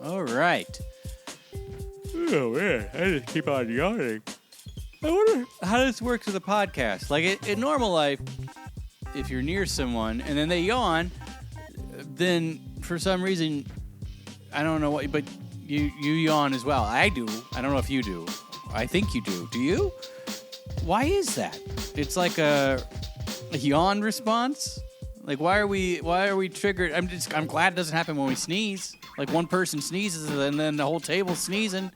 All right. Oh, man. I just keep on yawning. I wonder how this works with a podcast. Like, in normal life, if you're near someone and then they yawn, then for some reason, I don't know what, but you yawn as well. I do. I don't know if you do. I think you do. Do you? Why is that? It's like a yawn response. Like, why are we triggered? I'm glad it doesn't happen when we sneeze. Like, one person sneezes and then the whole table's sneezing.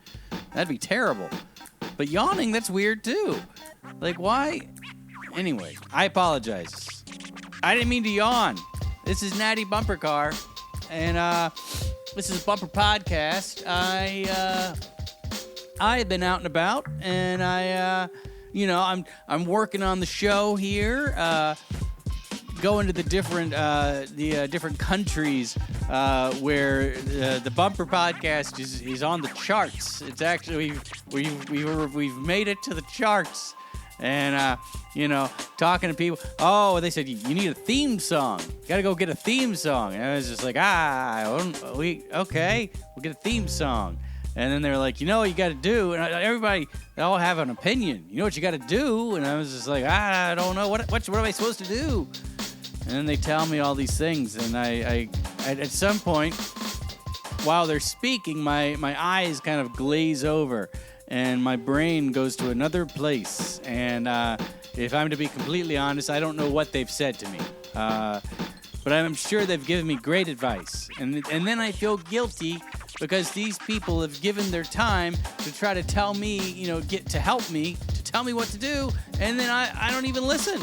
That'd be terrible. But yawning, that's weird too. Like, why? Anyway, I apologize. I didn't mean to yawn. This is Natty Bumper Car, and this is Bumper Podcast. I've been out and about, and I'm working on the show here. Going to the different countries where the Bumper Podcast is on the charts. It's actually we've made it to the charts, and talking to people. Oh, they said you need a theme song. You got to go get a theme song. And I was just like, okay, we'll get a theme song. And then they were like, you know what you got to do? And everybody, they all have an opinion. You know what you got to do? And I was just like, I don't know. What am I supposed to do? And then they tell me all these things. And I at some point, while they're speaking, my eyes kind of glaze over. And my brain goes to another place. And if I'm to be completely honest, I don't know what they've said to me. But I'm sure they've given me great advice. And then I feel guilty because these people have given their time to try to tell me, to help me, to tell me what to do. And then I don't even listen.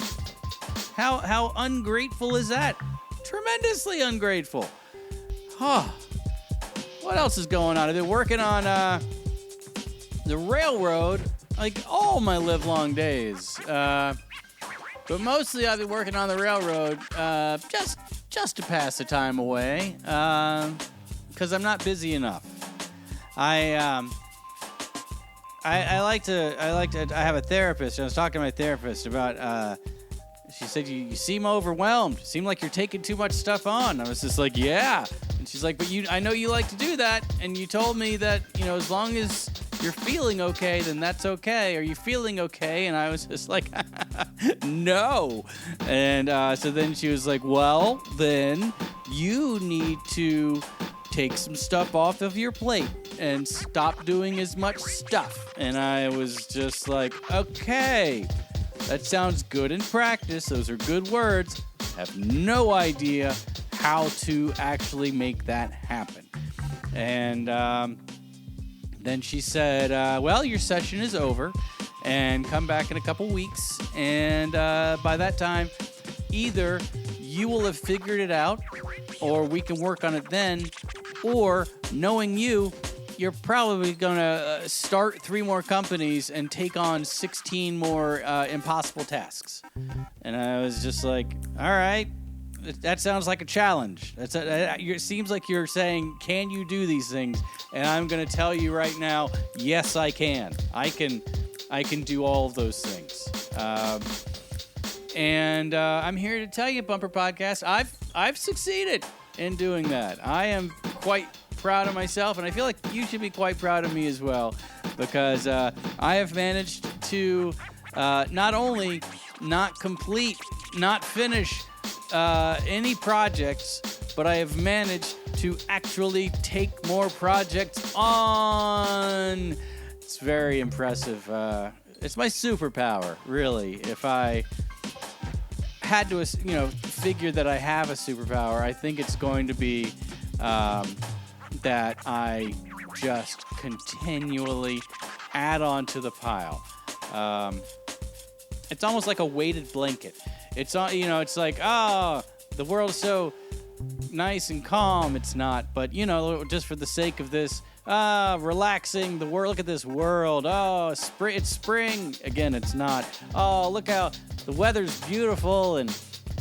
How ungrateful is that? Tremendously ungrateful. What else is going on? I've been working on the railroad like all my livelong days. But mostly I've been working on the railroad just to pass the time away because I'm not busy enough. I have a therapist. I was talking to my therapist about she said you seem overwhelmed. Seem like you're taking too much stuff on. I was just like, yeah. And she's like, but I know you like to do that, and you told me that as long as you're feeling okay, then that's okay. Are you feeling okay? And I was just like, no. And so then she was like, well, then you need to take some stuff off of your plate and stop doing as much stuff. And I was just like, okay, that sounds good in practice. Those are good words. I have no idea how to actually make that happen. And then she said, well, your session is over, and come back in a couple weeks. And by that time, either you will have figured it out, or we can work on it then, or knowing you're probably going to start 3 more companies and take on 16 more impossible tasks. And I was just like, all right. That sounds like a challenge. It seems like you're saying, can you do these things? And I'm going to tell you right now, yes, I can. I can do all of those things. And I'm here to tell you, Bumper Podcast, I've succeeded in doing that. I am quite proud of myself, and I feel like you should be quite proud of me as well, because I have managed to not only not complete, not finish any projects, but I have managed to actually take more projects on. It's very impressive. It's my superpower, really. If I had to, figure that I have a superpower, I think it's going to be that I just continually add on to the pile. It's almost like a weighted blanket. It's it's like, the world's so nice and calm. It's not, but just for the sake of this, relaxing the world. Look at this world. Oh, it's spring again. It's not. Oh, look how the weather's beautiful, and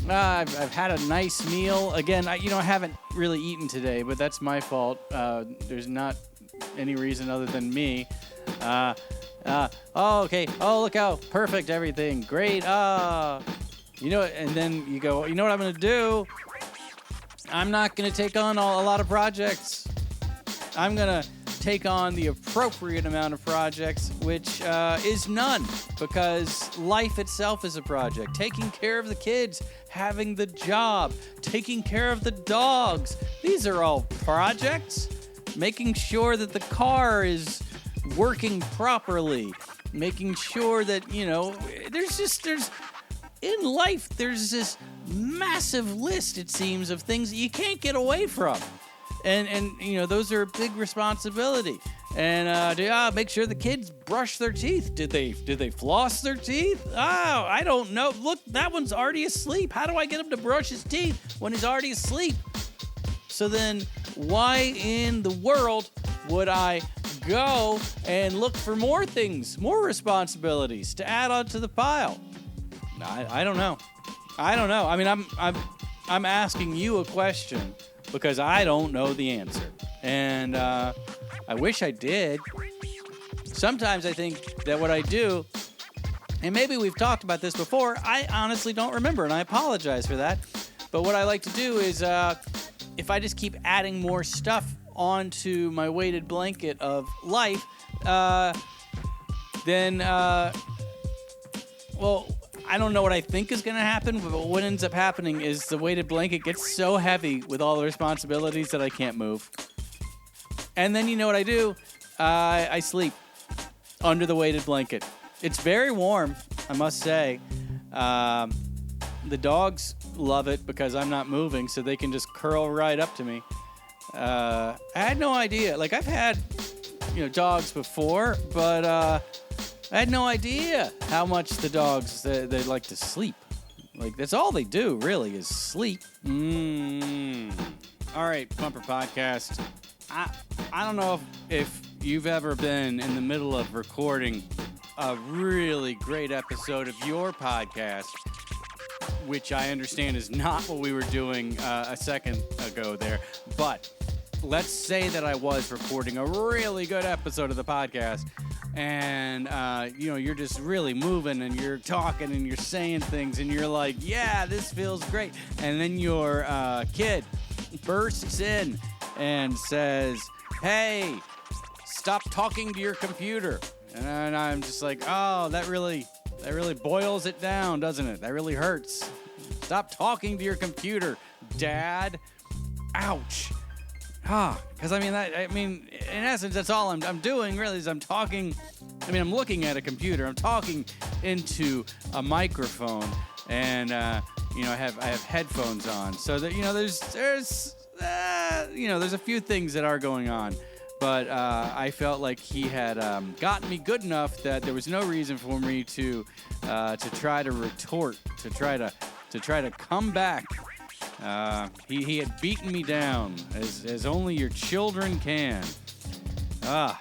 I've had a nice meal again. I haven't really eaten today, but that's my fault. There's not any reason other than me. Okay. Oh, look how perfect everything. Great. And then you go, you know what I'm going to do? I'm not going to take on a lot of projects. I'm going to take on the appropriate amount of projects, which is none, because life itself is a project. Taking care of the kids, having the job, taking care of the dogs. These are all projects. Making sure that the car is working properly. Making sure that, there's in life, there's this massive list, it seems, of things that you can't get away from. And those are a big responsibility. And make sure the kids brush their teeth. Did they floss their teeth? Oh, I don't know. Look, that one's already asleep. How do I get him to brush his teeth when he's already asleep? So then why in the world would I go and look for more things, more responsibilities to add onto the pile? I don't know. I mean, I'm asking you a question because I don't know the answer. And I wish I did. Sometimes I think that what I do, and maybe we've talked about this before, I honestly don't remember, and I apologize for that. But what I like to do is, if I just keep adding more stuff onto my weighted blanket of life, then, I don't know what I think is going to happen, but what ends up happening is the weighted blanket gets so heavy with all the responsibilities that I can't move. And then you know what I do? I sleep under the weighted blanket. It's very warm, I must say. The dogs love it because I'm not moving, so they can just curl right up to me. I had no idea. Like, I've had, dogs before, but I had no idea how much the dogs, they like to sleep. Like, that's all they do, really, is sleep. All right, Bumper Podcast. I don't know if you've ever been in the middle of recording a really great episode of your podcast, which I understand is not what we were doing a second ago there. But let's say that I was recording a really good episode of the podcast, and you're just really moving, and you're talking, and you're saying things, and you're like, yeah, this feels great. And then your kid bursts in and says, hey, stop talking to your computer. And I'm just like, oh, that really boils it down, doesn't it? That really hurts. Stop talking to your computer, Dad. Ouch. Because in essence, that's all I'm doing, really, is I'm talking. I'm looking at a computer. I'm talking into a microphone, and I have headphones on. So that there's a few things that are going on. But I felt like he had gotten me good enough that there was no reason for me to try to retort, to try to come back. He had beaten me down as only your children can. What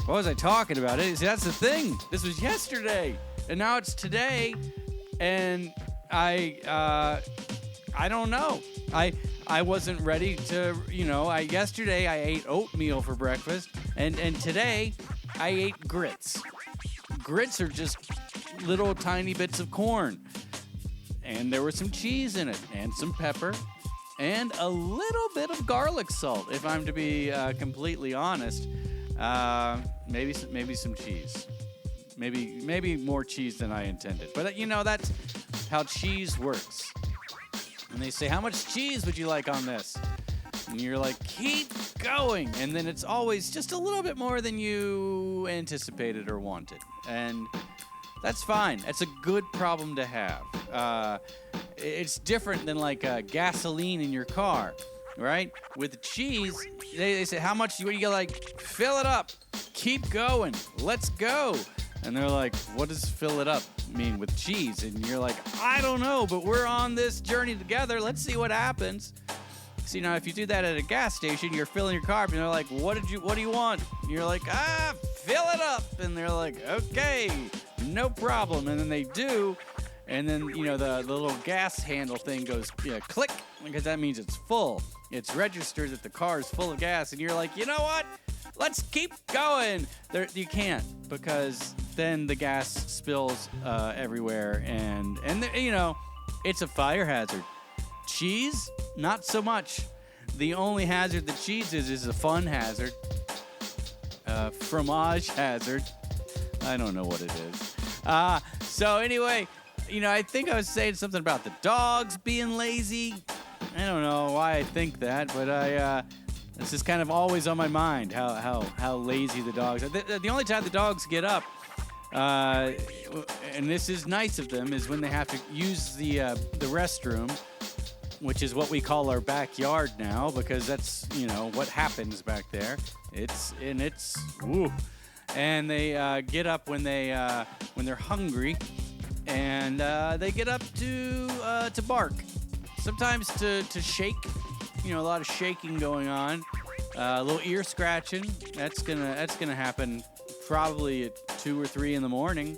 was I talking about? See, that's the thing. This was yesterday, and now it's today, and I don't know. I wasn't ready to, yesterday I ate oatmeal for breakfast, and today I ate grits. Grits are just little tiny bits of corn. And there was some cheese in it, and some pepper, and a little bit of garlic salt, if I'm to be completely honest. Maybe some cheese. Maybe more cheese than I intended. But, that's how cheese works. And they say, how much cheese would you like on this? And you're like, keep going. And then it's always just a little bit more than you anticipated or wanted. And that's fine. That's a good problem to have. It's different than like gasoline in your car, right? With cheese, they say, how much you like? Fill it up. Keep going. Let's go. And they're like, what does fill it up mean with cheese? And you're like, I don't know, but we're on this journey together. Let's see what happens. See, now if you do that at a gas station, you're filling your car up, and they're like, what do you want? And you're like, fill it up. And they're like, okay, no problem. And then they do. And then, the little gas handle thing goes, click, because that means it's full. It's registered that the car is full of gas. And you're like, you know what? Let's keep going. You can't, because then the gas spills everywhere. And it's a fire hazard. Cheese not so much. The only hazard that she uses is a fun hazard. Fromage hazard. I don't know what it is. So anyway, I think I was saying something about the dogs being lazy. I don't know why I think that, but this is kind of always on my mind, how lazy the dogs are. The only time the dogs get up, and this is nice of them, is when they have to use the restroom, which is what we call our backyard now, because that's, what happens back there. It's woo. And they get up when they're hungry, and they get up to bark. Sometimes to shake, a lot of shaking going on, a little ear scratching. That's gonna happen probably at 2 or 3 in the morning,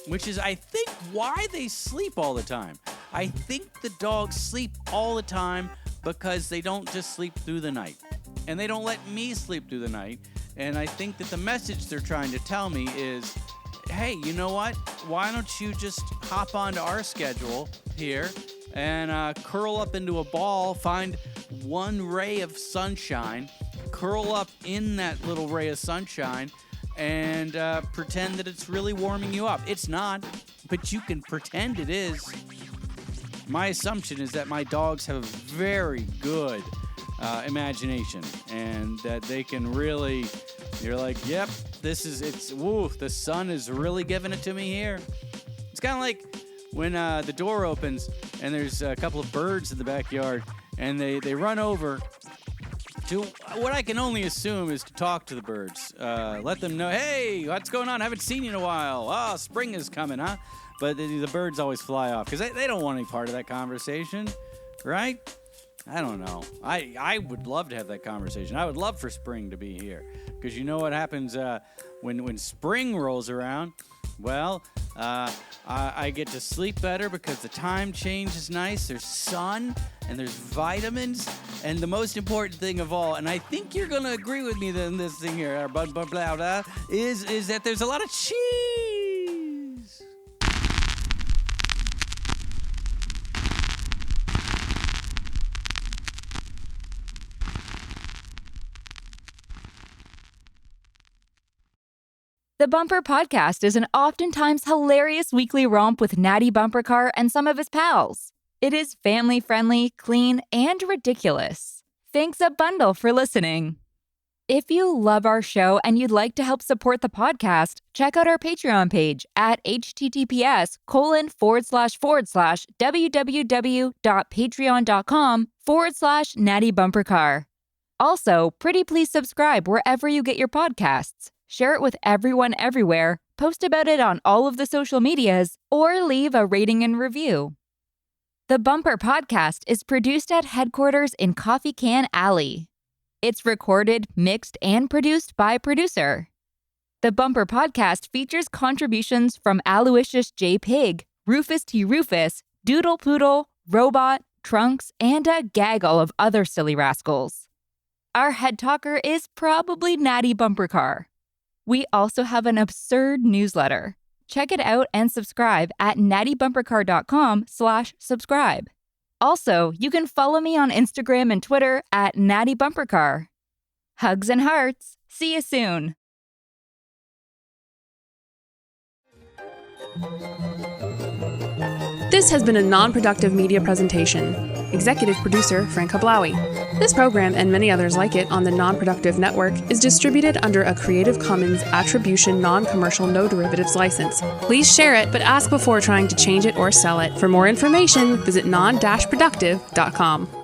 which is, I think, why they sleep all the time. I think the dogs sleep all the time because they don't just sleep through the night, and they don't let me sleep through the night. And I think that the message they're trying to tell me is, hey, you know what? Why don't you just hop onto our schedule here and curl up into a ball, find one ray of sunshine, curl up in that little ray of sunshine, and pretend that it's really warming you up. It's not, but you can pretend it is. My assumption is that my dogs have a very good imagination, and that they can really, you're like, yep, the sun is really giving it to me here. It's kind of like when the door opens and there's a couple of birds in the backyard, and they run over to what I can only assume is to talk to the birds. Let them know, hey, what's going on? Haven't seen you in a while. Oh, spring is coming, huh? But the birds always fly off because they don't want any part of that conversation, right? I don't know. I would love to have that conversation. I would love for spring to be here, because you know what happens when spring rolls around? Well, I get to sleep better because the time change is nice. There's sun and there's vitamins, and the most important thing of all, and I think you're going to agree with me in this thing here, is that there's a lot of cheese. The Bumper Podcast is an oftentimes hilarious weekly romp with Natty Bumpercar and some of his pals. It is family-friendly, clean, and ridiculous. Thanks a bundle for listening. If you love our show and you'd like to help support the podcast, check out our Patreon page at https://www.patreon.com/Natty Bumpercar. Also, pretty please subscribe wherever you get your podcasts. Share it with everyone everywhere, post about it on all of the social medias, or leave a rating and review. The Bumper Podcast is produced at headquarters in Coffee Can Alley. It's recorded, mixed, and produced by producer. The Bumper Podcast features contributions from Aloysius J. Pig, Rufus T. Rufus, Doodle Poodle, Robot, Trunks, and a gaggle of other silly rascals. Our head talker is probably Natty Bumpercar. We also have an absurd newsletter. Check it out and subscribe at nattybumpercar.com/subscribe. Also, you can follow me on Instagram and Twitter at Natty Bumpercar. Hugs and hearts. See you soon. This has been a non-productive media presentation. Executive producer Frank Hablawi. This program and many others like it on the Non-Productive Network is distributed under a Creative Commons Attribution Non-Commercial No Derivatives license. Please share it, but ask before trying to change it or sell it. For more information, visit non-productive.com.